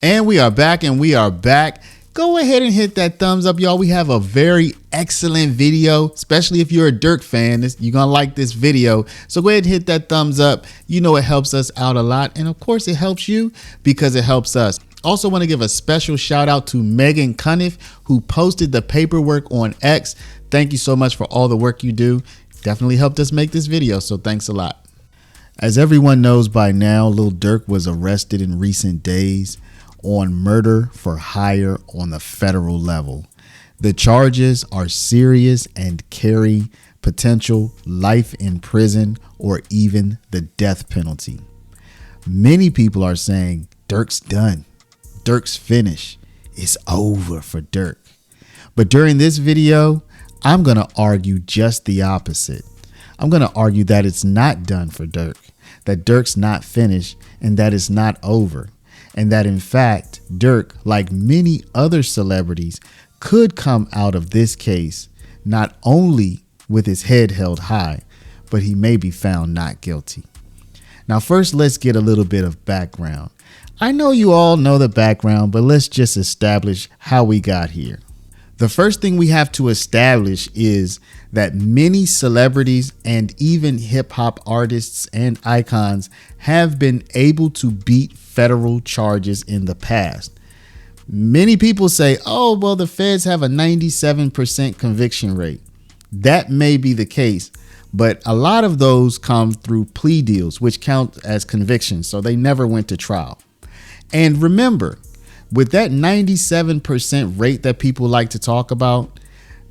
And we are back and we are back. Go ahead and hit that thumbs up, y'all. We have a very excellent video, especially if you're a Durk fan. You're going to like this video. So go ahead and hit that thumbs up. You know it helps us out a lot. And of course, it helps you because it helps us. Also want to give a special shout out to Megan Cuniff, who posted the paperwork on X. Thank you so much for all the work you do. Definitely helped us make this video. So thanks a lot. As everyone knows by now, Lil Durk was arrested in recent days on murder for hire on the federal level. The charges are serious and carry potential life in prison or even the death penalty. Many people are saying Durk's done. Durk's finished. It's over for Durk. But during this video, I'm going to argue just the opposite. I'm going to argue that it's not done for Durk, that Durk's not finished, and that it's not over. And that in fact, Durk, like many other celebrities, could come out of this case not only with his head held high, but he may be found not guilty. Now, first, let's get a little bit of background. I know you all know the background, but let's just establish how we got here. The first thing we have to establish is that many celebrities and even hip hop artists and icons have been able to beat federal charges in the past. Many people say, oh, well, the feds have a 97% conviction rate. That may be the case, but a lot of those come through plea deals, which count as convictions. So they never went to trial. And remember, with that 97% rate that people like to talk about,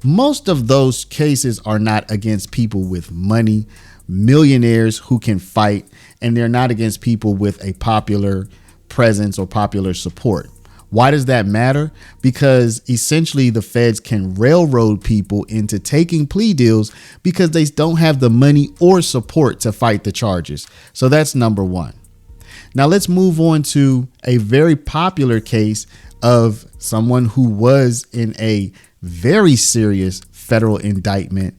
most of those cases are not against people with money, millionaires who can fight, and they're not against people with a popular presence or popular support. Why does that matter? Because essentially the feds can railroad people into taking plea deals because they don't have the money or support to fight the charges. So that's number one. Now let's move on to a very popular case of someone who was in a very serious federal indictment,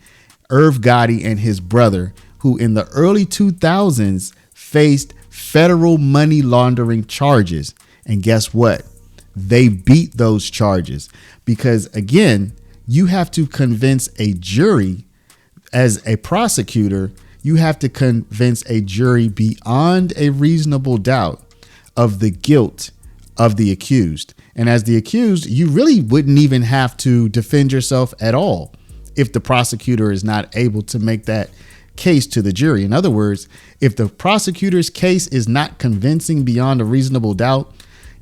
Irv Gotti and his brother, who in the early 2000s faced federal money laundering charges. And guess what? They beat those charges because, again, you have to convince a jury as a prosecutor. You have to convince a jury beyond a reasonable doubt of the guilt of the accused. And as the accused, you really wouldn't even have to defend yourself at all if the prosecutor is not able to make that case to the jury. In other words, if the prosecutor's case is not convincing beyond a reasonable doubt,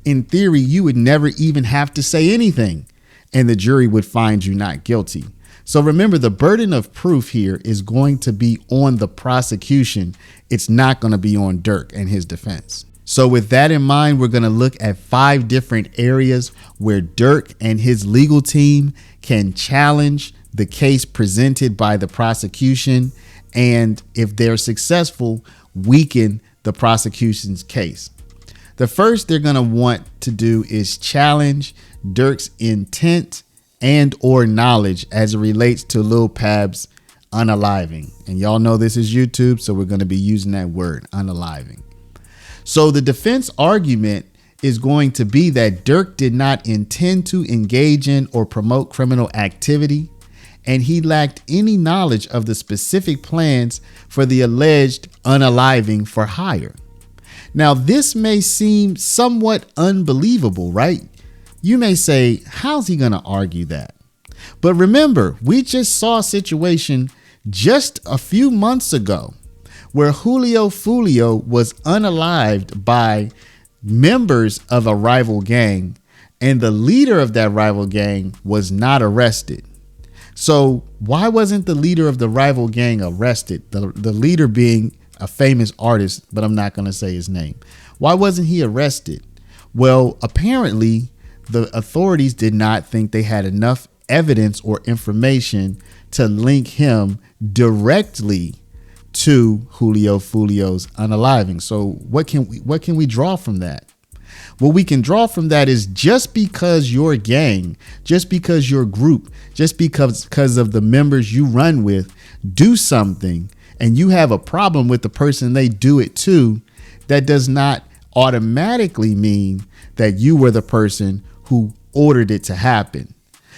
in theory, you would never even have to say anything and the jury would find you not guilty. So remember, the burden of proof here is going to be on the prosecution. It's not going to be on Durk and his defense. So with that in mind, we're going to look at 5 different areas where Durk and his legal team can challenge the case presented by the prosecution. And if they're successful, weaken the prosecution's case. The first they're going to want to do is challenge Durk's intent and or knowledge as it relates to Lil Pab's unaliving. And y'all know this is YouTube, so we're going to be using that word, unaliving. So the defense argument is going to be that Durk did not intend to engage in or promote criminal activity, and he lacked any knowledge of the specific plans for the alleged unaliving for hire. Now, this may seem somewhat unbelievable, right? You may say, how's he going to argue that? But remember, we just saw a situation just a few months ago where Julio Fulio was unalived by members of a rival gang, and the leader of that rival gang was not arrested. So why wasn't the leader of the rival gang arrested? The leader being a famous artist, but I'm not going to say his name. Why wasn't he arrested? Well, apparently the authorities did not think they had enough evidence or information to link him directly to Julio Fulio's unaliving. So what can we draw from that? What we can draw from that is just because your gang, just because your group, just because of the members you run with do something and you have a problem with the person they do it to, that does not automatically mean that you were the person who ordered it to happen.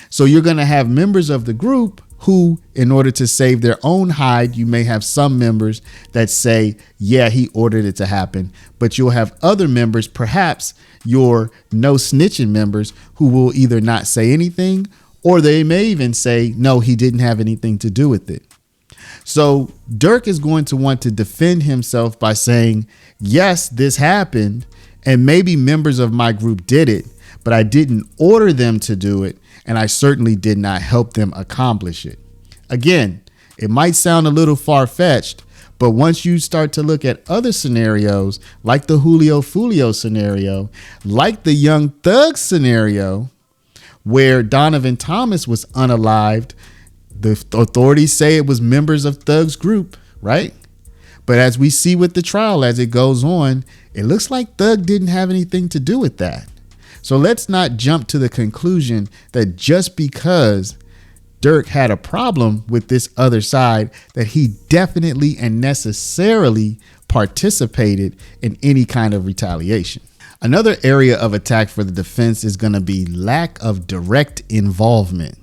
So you're going to have members of the group who, in order to save their own hide, you may have some members that say, yeah, he ordered it to happen. But you'll have other members, perhaps your no snitching members, who will either not say anything, or they may even say, no, he didn't have anything to do with it. So Durk is going to want to defend himself by saying, yes, this happened, and maybe members of my group did it, but I didn't order them to do it, and I certainly did not help them accomplish it. Again, it might sound a little far-fetched, but once you start to look at other scenarios, like the Julio Fulio scenario, like the Young Thug scenario, where Donovan Thomas was unalived, the authorities say it was members of Thug's group, right? But as we see with the trial, as it goes on, it looks like Thug didn't have anything to do with that. So let's not jump to the conclusion that just because Durk had a problem with this other side, that he definitely and necessarily participated in any kind of retaliation. Another area of attack for the defense is going to be lack of direct involvement.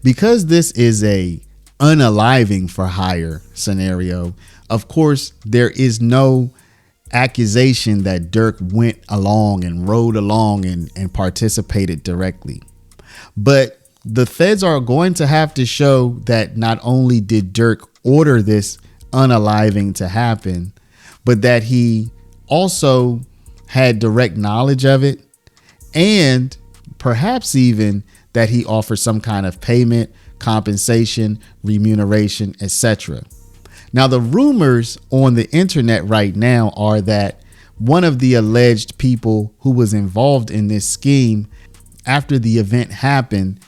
Because this is a unaliving for hire scenario, of course, there is no accusation that Durk went along and rode along and participated directly. But the feds are going to have to show that not only did Durk order this unaliving to happen, but that he also had direct knowledge of it, and perhaps even that he offered some kind of payment, compensation, remuneration, etc. Now, the rumors on the internet right now are that one of the alleged people who was involved in this scheme after the event happened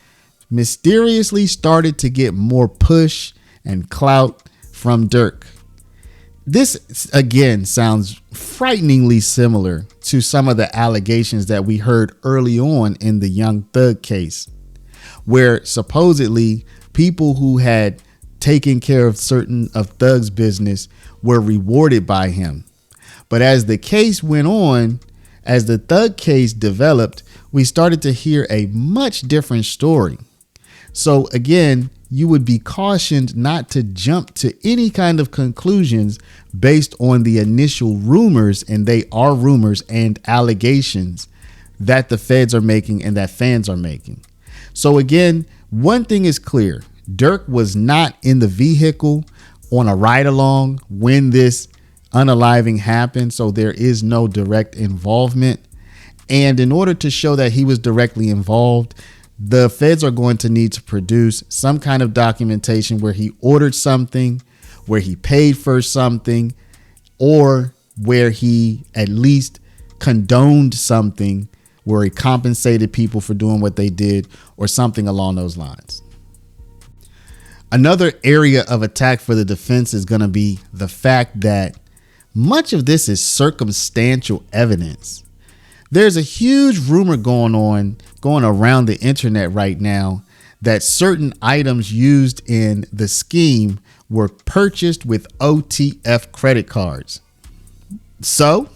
mysteriously started to get more push and clout from Durk. This again sounds frighteningly similar to some of the allegations that we heard early on in the Young Thug case, where supposedly people who had taken care of certain of Thug's business were rewarded by him. But as the case went on, as the Thug case developed, we started to hear a much different story. So again, you would be cautioned not to jump to any kind of conclusions based on the initial rumors, and they are rumors and allegations that the feds are making and that fans are making. So again, one thing is clear. Durk was not in the vehicle on a ride along when this unaliving happened. So there is no direct involvement. And in order to show that he was directly involved, the feds are going to need to produce some kind of documentation where he ordered something, where he paid for something, or where he at least condoned something, where he compensated people for doing what they did, or something along those lines. Another area of attack for the defense is going to be the fact that much of this is circumstantial evidence. There's a huge rumor going around the internet right now that certain items used in the scheme were purchased with OTF credit cards. So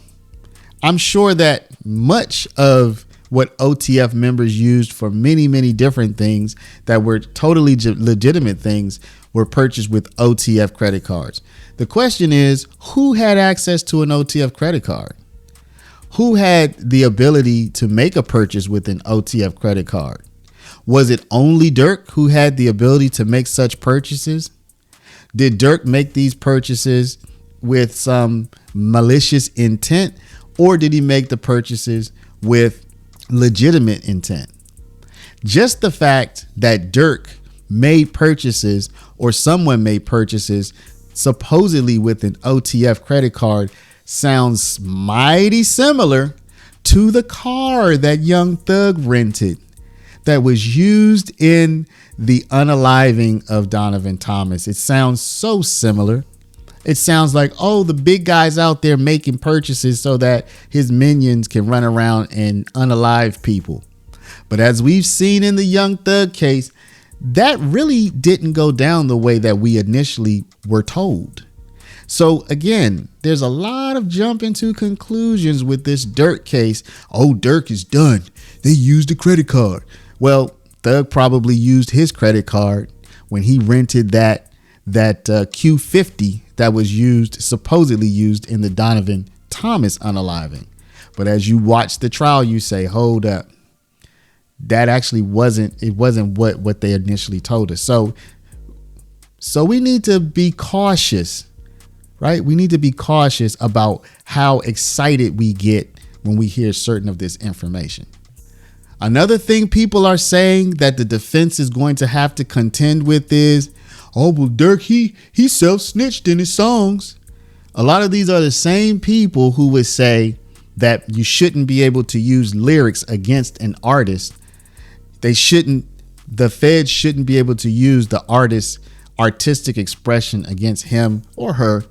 I'm sure that much of what OTF members used for many, many different things that were totally legitimate things were purchased with OTF credit cards. The question is, who had access to an OTF credit card? Who had the ability to make a purchase with an OTF credit card? Was it only Durk who had the ability to make such purchases? Did Durk make these purchases with some malicious intent, or did he make the purchases with legitimate intent? Just the fact that Durk made purchases, or someone made purchases supposedly with an OTF credit card, sounds mighty similar to the car that Young Thug rented that was used in the unaliving of Donovan Thomas. It sounds so similar. It sounds like, oh, the big guy's out there making purchases so that his minions can run around and unalive people. But as we've seen in the Young Thug case, that really didn't go down the way that we initially were told. So again, there's a lot of jumping to conclusions with this Durk case. Oh, Durk is done. They used a credit card. Well, Thug probably used his credit card when he rented that Q50 that was supposedly used in the Donovan Thomas unaliving. But as you watch the trial, you say, hold up, that actually wasn't what they initially told us. So we need to be cautious, right? We need to be cautious about how excited we get when we hear certain of this information. Another thing people are saying that the defense is going to have to contend with is, oh, well, Durk, he self-snitched in his songs. A lot of these are the same people who would say that you shouldn't be able to use lyrics against an artist. The feds shouldn't be able to use the artist's artistic expression against him or her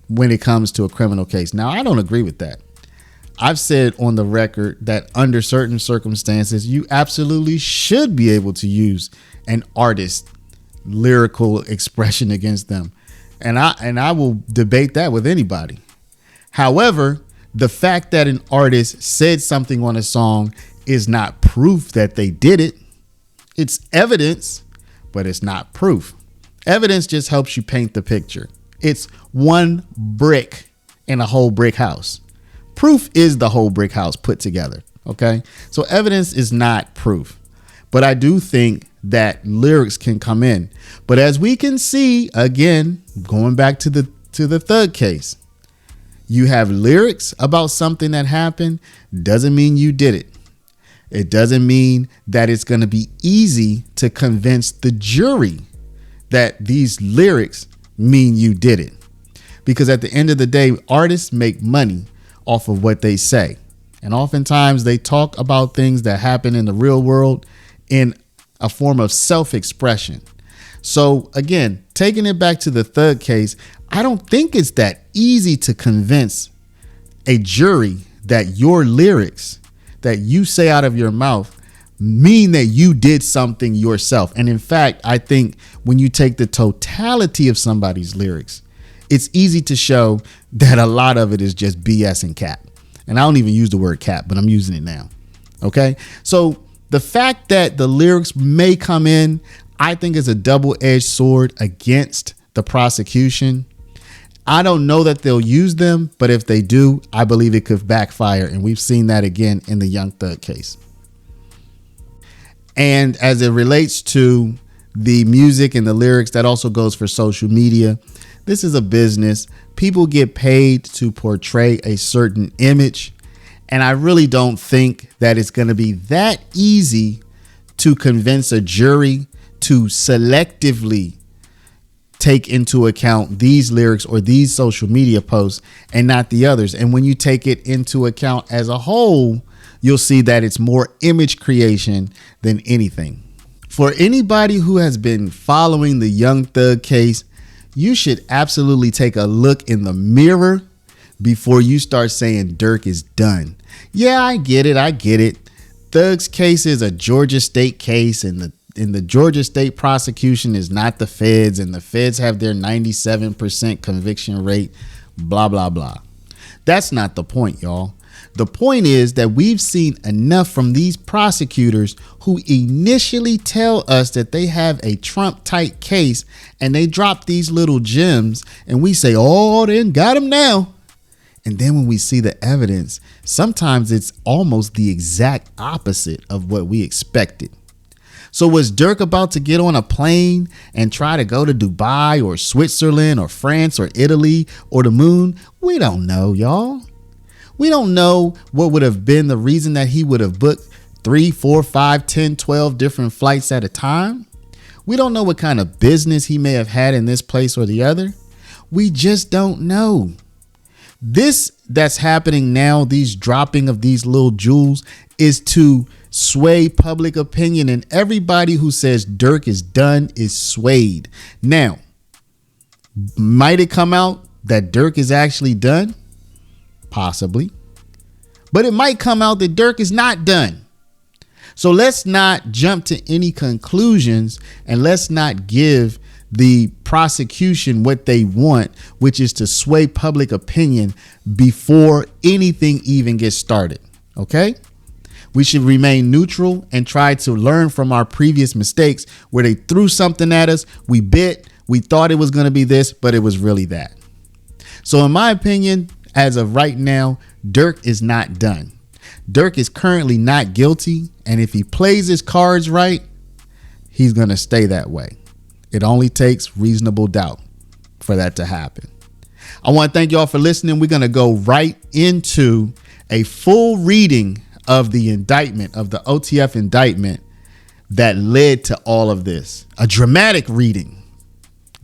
when it comes to a criminal case. Now, I don't agree with that. I've said on the record that under certain circumstances, you absolutely should be able to use an artist's lyrical expression against them. And I will debate that with anybody. However, the fact that an artist said something on a song is not proof that they did it. It's evidence, but it's not proof. Evidence just helps you paint the picture. It's one brick in a whole brick house. Proof is the whole brick house put together. Okay. So evidence is not proof, but I do think that lyrics can come in. But as we can see, again, going back to the Thug case, you have lyrics about something that happened. Doesn't mean you did it. It doesn't mean that it's going to be easy to convince the jury that these lyrics mean you did it. Because at the end of the day, artists make money off of what they say. And oftentimes they talk about things that happen in the real world in a form of self-expression. So again, taking it back to the Thug case, I don't think it's that easy to convince a jury that your lyrics that you say out of your mouth mean that you did something yourself. And in fact, I think when you take the totality of somebody's lyrics, it's easy to show that a lot of it is just BS and cap. And I don't even use the word cap, but I'm using it now. Okay. So the fact that the lyrics may come in, I think is a double-edged sword against the prosecution. I don't know that they'll use them, but if they do, I believe it could backfire. And we've seen that again in the Young Thug case. And as it relates to the music and the lyrics, that also goes for social media. This is a business. People get paid to portray a certain image. And I really don't think that it's going to be that easy to convince a jury to selectively take into account these lyrics or these social media posts and not the others. And when you take it into account as a whole, you'll see that it's more image creation than anything. For anybody who has been following the Young Thug case, you should absolutely take a look in the mirror before you start saying Durk is done. Yeah, I get it. Thug's case is a Georgia state case, and the Georgia state prosecution is not the feds, and the feds have their 97% conviction rate, blah, blah, blah. That's not the point, y'all. The point is that we've seen enough from these prosecutors who initially tell us that they have a Trump type case and they drop these little gems and we say, oh, they got him now. And then when we see the evidence, sometimes it's almost the exact opposite of what we expected. So was Durk about to get on a plane and try to go to Dubai or Switzerland or France or Italy or the moon? We don't know, y'all. We don't know what would have been the reason that he would have booked 3, 4, 5, 10, 12 different flights at a time. We don't know what kind of business he may have had in this place or the other. We just don't know. This that's happening now, these dropping of these little jewels, is to sway public opinion, and everybody who says Durk is done is swayed. Now, might it come out that Durk is actually done? Possibly. But it might come out that Durk is not done. So let's not jump to any conclusions, and let's not give the prosecution what they want, which is to sway public opinion before anything even gets started. Okay? We should remain neutral and try to learn from our previous mistakes where they threw something at us. We bit, we thought it was going to be this, but it was really that. So in my opinion, as of right now, Durk is not done. Durk is currently not guilty. And if he plays his cards right, he's going to stay that way. It only takes reasonable doubt for that to happen. I want to thank y'all for listening. We're going to go right into a full reading of the indictment, of the OTF indictment that led to all of this. A dramatic reading.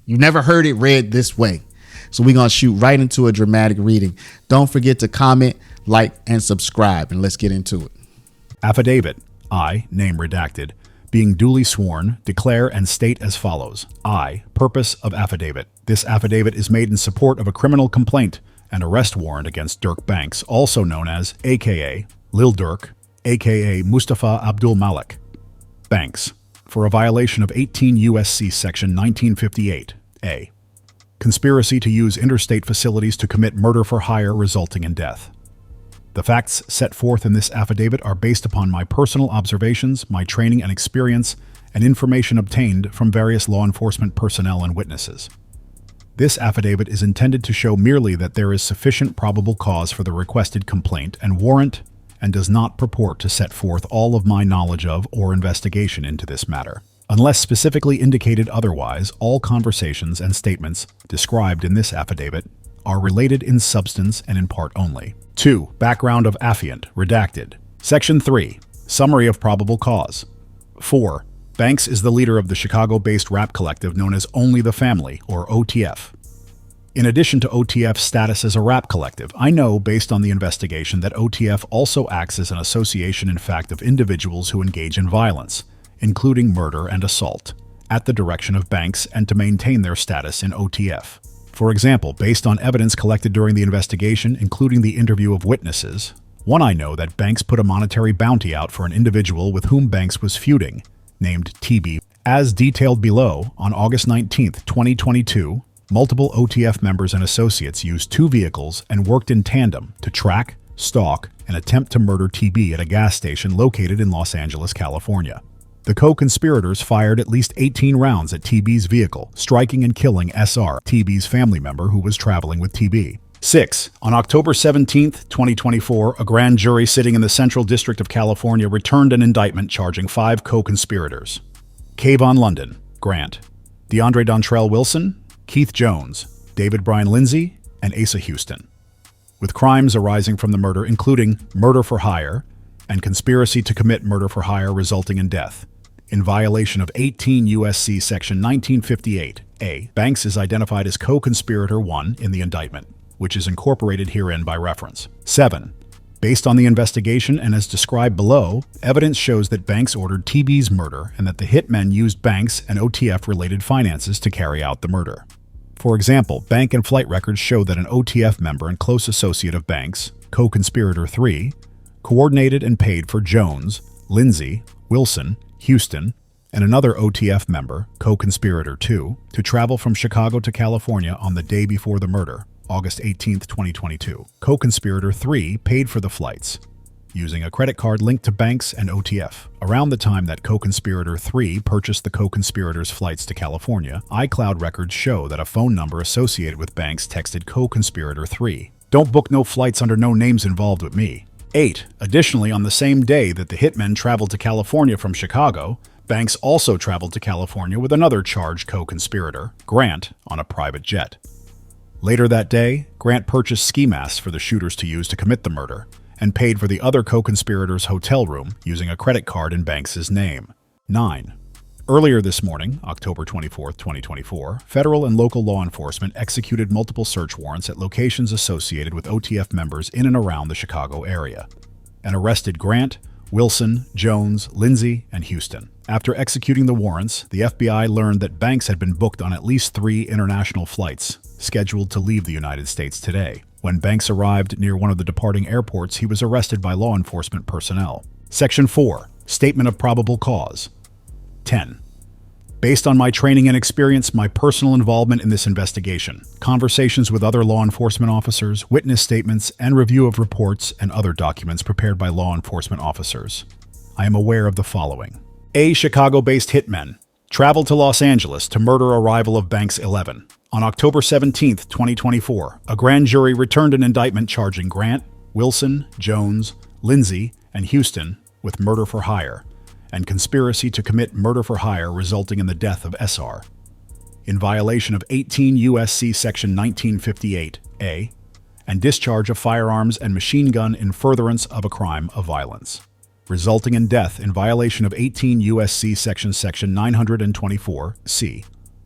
You never heard it read this way. So we're going to shoot right into a dramatic reading. Don't forget to comment, like, and subscribe, and let's get into it. Affidavit. I, name redacted, being duly sworn, declare and state as follows. I, purpose of affidavit. This affidavit is made in support of a criminal complaint and arrest warrant against Durk Banks, also known as AKA Lil Durk, AKA Mustafa Abdul Malik Banks, for a violation of 18 U.S.C. Section 1958, A. Conspiracy to use interstate facilities to commit murder for hire resulting in death. The facts set forth in this affidavit are based upon my personal observations, my training and experience, and information obtained from various law enforcement personnel and witnesses. This affidavit is intended to show merely that there is sufficient probable cause for the requested complaint and warrant, and does not purport to set forth all of my knowledge of or investigation into this matter. Unless specifically indicated otherwise, all conversations and statements described in this affidavit are related in substance and in part only. 2. Background of affiant, redacted. Section 3. Summary of probable cause. 4. Banks is the leader of the Chicago-based rap collective known as Only the Family, or OTF. In addition to OTF's status as a rap collective, I know, based on the investigation, that OTF also acts as an association in fact of individuals who engage in violence, including murder and assault, at the direction of Banks and to maintain their status in OTF. For example, based on evidence collected during the investigation, including the interview of witnesses, 1. I know that Banks put a monetary bounty out for an individual with whom Banks was feuding, named TB. As detailed below, on August 19, 2022, multiple OTF members and associates used 2 vehicles and worked in tandem to track, stalk, and attempt to murder TB at a gas station located in Los Angeles, California. The co-conspirators fired at least 18 rounds at TB's vehicle, striking and killing SR, TB's family member who was traveling with TB. 6. On October 17, 2024, a grand jury sitting in the Central District of California returned an indictment charging 5 co-conspirators. Kayvon London, Grant, DeAndre Dontrell Wilson, Keith Jones, David Brian Lindsay, and Asa Houston, with crimes arising from the murder including murder for hire and conspiracy to commit murder for hire resulting in death, in violation of 18 U.S.C. Section 1958, A. Banks is identified as co-conspirator 1 in the indictment, which is incorporated herein by reference. 7. Based on the investigation and as described below, evidence shows that Banks ordered TB's murder and that the hitmen used Banks and OTF-related finances to carry out the murder. For example, bank and flight records show that an OTF member and close associate of Banks, co-conspirator 3, coordinated and paid for Jones, Lindsay, Wilson, Houston, and another OTF member, co-conspirator 2, to travel from Chicago to California on the day before the murder, August 18, 2022. Co-conspirator 3 paid for the flights, using a credit card linked to Banks and OTF. Around the time that co-conspirator 3 purchased the co-conspirators' flights to California, iCloud records show that a phone number associated with Banks texted co-conspirator 3, "Don't book no flights under no names involved with me." 8. Additionally, on the same day that the hitmen traveled to California from Chicago, Banks also traveled to California with another charged co-conspirator, Grant, on a private jet. Later that day, Grant purchased ski masks for the shooters to use to commit the murder, and paid for the other co-conspirators' hotel room using a credit card in Banks' name. 9. Earlier this morning, October 24, 2024, federal and local law enforcement executed multiple search warrants at locations associated with OTF members in and around the Chicago area, and arrested Grant, Wilson, Jones, Lindsay, and Houston. After executing the warrants, the FBI learned that Banks had been booked on at least 3 international flights, scheduled to leave the United States today. When Banks arrived near one of the departing airports, he was arrested by law enforcement personnel. Section 4. Statement of probable cause. 10. Based on my training and experience, my personal involvement in this investigation, conversations with other law enforcement officers, witness statements, and review of reports and other documents prepared by law enforcement officers, I am aware of the following. A Chicago-based hitmen traveled to Los Angeles to murder a rival of Banks 11. On October 17, 2024, a grand jury returned an indictment charging Grant, Wilson, Jones, Lindsay, and Houston with murder for hire and conspiracy to commit murder for hire resulting in the death of SR, in violation of 18 U.S.C. Section 1958A, and discharge of firearms and machine gun in furtherance of a crime of violence, resulting in death in violation of 18 U.S.C. Section 924C,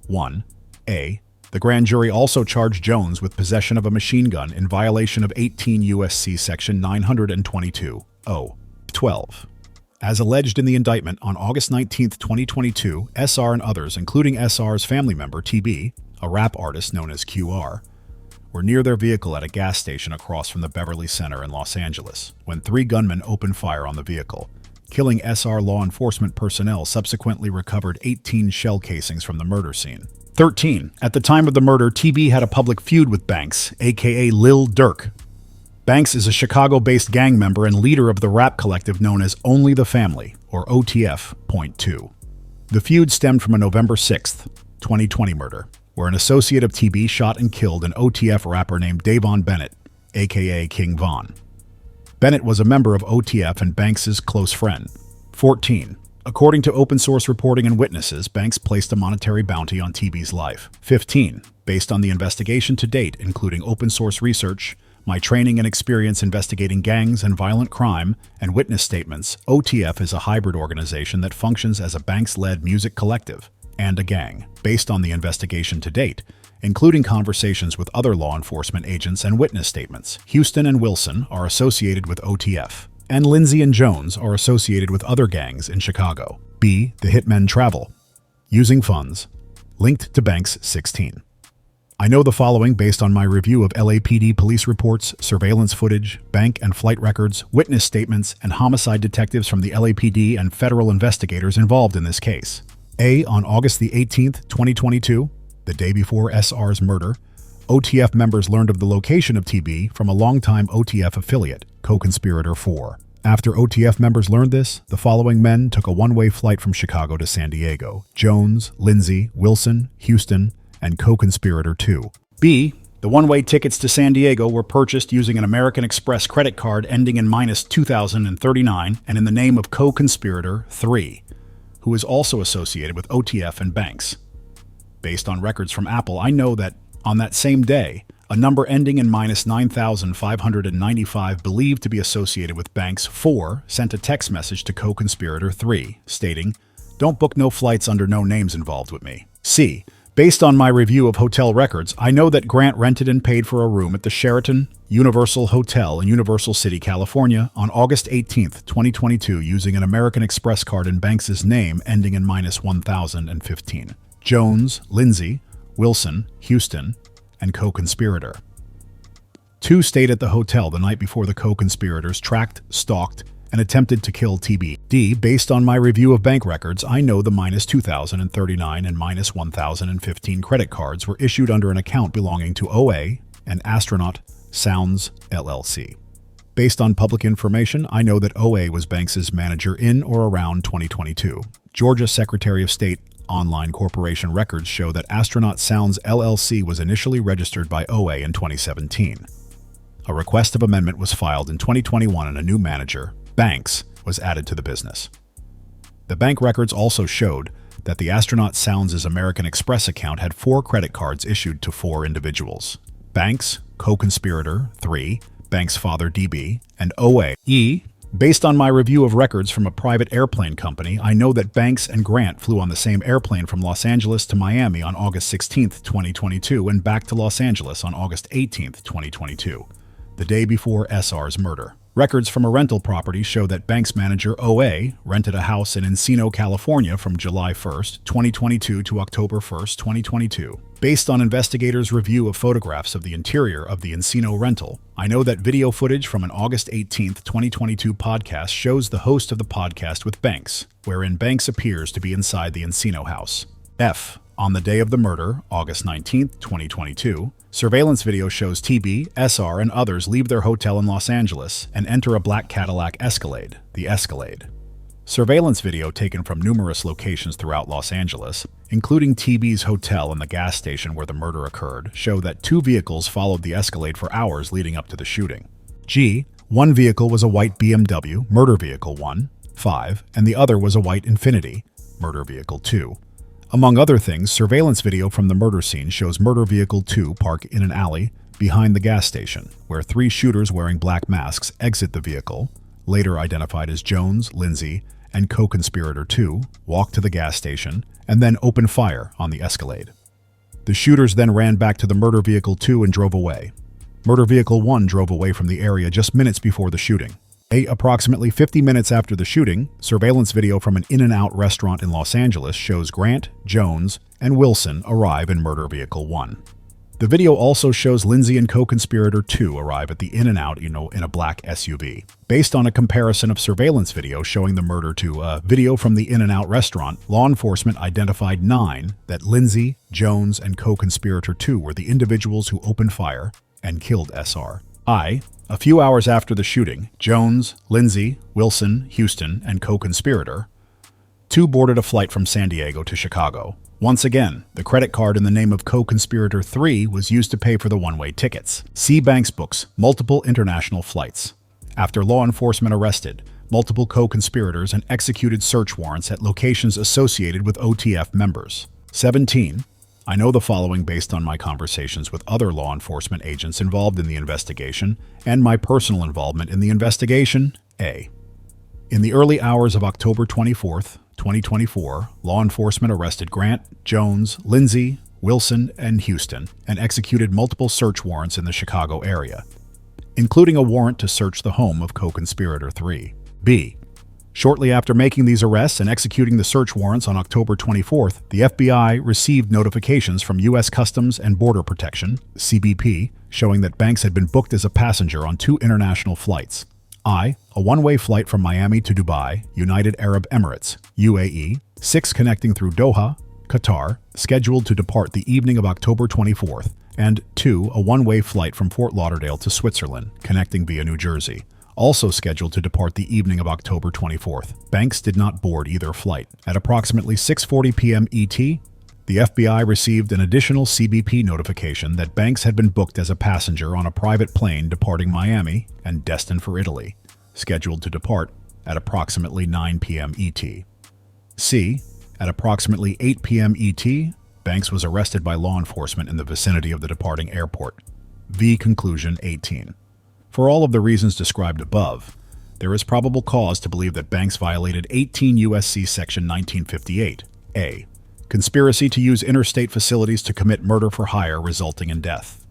1A. The grand jury also charged Jones with possession of a machine gun in violation of 18 U.S.C. Section 922-0-12. As alleged in the indictment, on August 19, 2022, SR and others, including SR's family member, TB, a rap artist known as QR, were near their vehicle at a gas station across from the Beverly Center in Los Angeles when 3 gunmen opened fire on the vehicle. Killing SR law enforcement personnel subsequently recovered 18 shell casings from the murder scene. 13. At the time of the murder, TB had a public feud with Banks, aka Lil Durk. Banks is a Chicago-based gang member and leader of the rap collective known as Only the Family, or OTF.2. The feud stemmed from a November 6, 2020 murder, where an associate of TB shot and killed an OTF rapper named Davon Bennett, aka King Von. Bennett was a member of OTF and Banks' close friend. 14. According to open source reporting and witnesses, Banks placed a monetary bounty on TB's life. 15. Based on the investigation to date, including open source research, my training and experience investigating gangs and violent crime, and witness statements, OTF is a hybrid organization that functions as a Banks-led music collective and a gang. Based on the investigation to date, including conversations with other law enforcement agents and witness statements, Houston and Wilson are associated with OTF, and Lindsay and Jones are associated with other gangs in Chicago. B. The hitmen travel, using funds, linked to Banks 16. I know the following based on my review of LAPD police reports, surveillance footage, bank and flight records, witness statements, and homicide detectives from the LAPD and federal investigators involved in this case. A. On August the 18th, 2022, the day before SR's murder, OTF members learned of the location of TB from a longtime OTF affiliate, co-conspirator 4. After OTF members learned this, the following men took a one-way flight from Chicago to San Diego: Jones, Lindsay, Wilson, Houston, and co-conspirator 2. B. The one-way tickets to San Diego were purchased using an American Express credit card ending in -2039 and in the name of co-conspirator 3, who is also associated with OTF and Banks. Based on records from Apple, I know that on that same day, a number ending in -9595 believed to be associated with Banks 4 sent a text message to co-conspirator 3 stating, "Don't book no flights under no names involved with me." C. Based on my review of hotel records, I know that Grant rented and paid for a room at the Sheraton Universal Hotel in Universal City, California on August 18th, 2022 using an American Express card in Banks' name ending in -1015. Jones, Lindsay, Wilson, Houston, and co-conspirator 2 stayed at the hotel the night before the co-conspirators tracked, stalked, and attempted to kill TB. D. Based on my review of bank records, I know the -2039 and -1015 credit cards were issued under an account belonging to OA and Astronaut Sounds LLC. Based on public information, I know that OA was Banks' manager in or around 2022. Georgia Secretary of State online corporation records show that Astronaut Sounds LLC was initially registered by OA in 2017. A request of amendment was filed in 2021 and a new manager, Banks, was added to the business. The bank records also showed that the Astronaut Sounds' American Express account had 4 credit cards issued to 4 individuals: Banks, co-conspirator 3, Banks' father DB, and OA. E. Based on my review of records from a private airplane company, I know that Banks and Grant flew on the same airplane from Los Angeles to Miami on August 16th, 2022, and back to Los Angeles on August 18th, 2022, the day before SR's murder. Records from a rental property show that Banks manager OA rented a house in Encino, California from July 1st, 2022 to October 1st, 2022. Based on investigators' review of photographs of the interior of the Encino rental, I know that video footage from an August 18th, 2022 podcast shows the host of the podcast with Banks, wherein Banks appears to be inside the Encino house. F. On the day of the murder, August 19, 2022, surveillance video shows TB, SR, and others leave their hotel in Los Angeles and enter a black Cadillac Escalade, the Escalade. Surveillance video taken from numerous locations throughout Los Angeles, including TB's hotel and the gas station where the murder occurred, show that 2 vehicles followed the Escalade for hours leading up to the shooting. G. One vehicle was a white BMW, murder vehicle 1, 5, and the other was a white Infiniti, murder vehicle 2. Among other things, surveillance video from the murder scene shows murder vehicle 2 park in an alley behind the gas station, where 3 shooters wearing black masks exit the vehicle, later identified as Jones, Lindsay, and co-conspirator 2, walk to the gas station, and then open fire on the Escalade. The shooters then ran back to the murder vehicle 2 and drove away. Murder vehicle 1 drove away from the area just minutes before the shooting. Approximately 50 minutes after the shooting, surveillance video from an In-N-Out restaurant in Los Angeles shows Grant, Jones, and Wilson arrive in murder vehicle 1. The video also shows Lindsay and co-conspirator 2 arrive at the In-N-Out in a black SUV. Based on a comparison of surveillance video showing the murder to a video from the In-N-Out restaurant, law enforcement identified 9 that Lindsay, Jones, and co-conspirator 2 were the individuals who opened fire and killed SR. A few hours after the shooting, Jones, Lindsay, Wilson, Houston, and co-conspirator 2 boarded a flight from San Diego to Chicago. Once again, the credit card in the name of co-conspirator 3 was used to pay for the one-way tickets. C. Banks books multiple international flights. After law enforcement arrested multiple co-conspirators and executed search warrants at locations associated with OTF members. 17. I know the following based on my conversations with other law enforcement agents involved in the investigation and my personal involvement in the investigation. A. In the early hours of October 24th, 2024, law enforcement arrested Grant, Jones, Lindsay, Wilson, and Houston and executed multiple search warrants in the Chicago area, including a warrant to search the home of co-conspirator 3. B. Shortly after making these arrests and executing the search warrants on October 24th, the FBI received notifications from U.S. Customs and Border Protection, CBP, showing that Banks had been booked as a passenger on 2 international flights. A one-way flight from Miami to Dubai, United Arab Emirates, UAE, 6 connecting through Doha, Qatar, scheduled to depart the evening of October 24th, and 2, a one-way flight from Fort Lauderdale to Switzerland, connecting via New Jersey, also scheduled to depart the evening of October 24th. Banks did not board either flight. At approximately 6:40 p.m. ET, the FBI received an additional CBP notification that Banks had been booked as a passenger on a private plane departing Miami and destined for Italy, scheduled to depart at approximately 9 p.m. ET. C. At approximately 8 p.m. ET, Banks was arrested by law enforcement in the vicinity of the departing airport. V. Conclusion 18. For all of the reasons described above, there is probable cause to believe that Banks violated 18 U.S.C. Section 1958. A. Conspiracy to use interstate facilities to commit murder for hire resulting in death.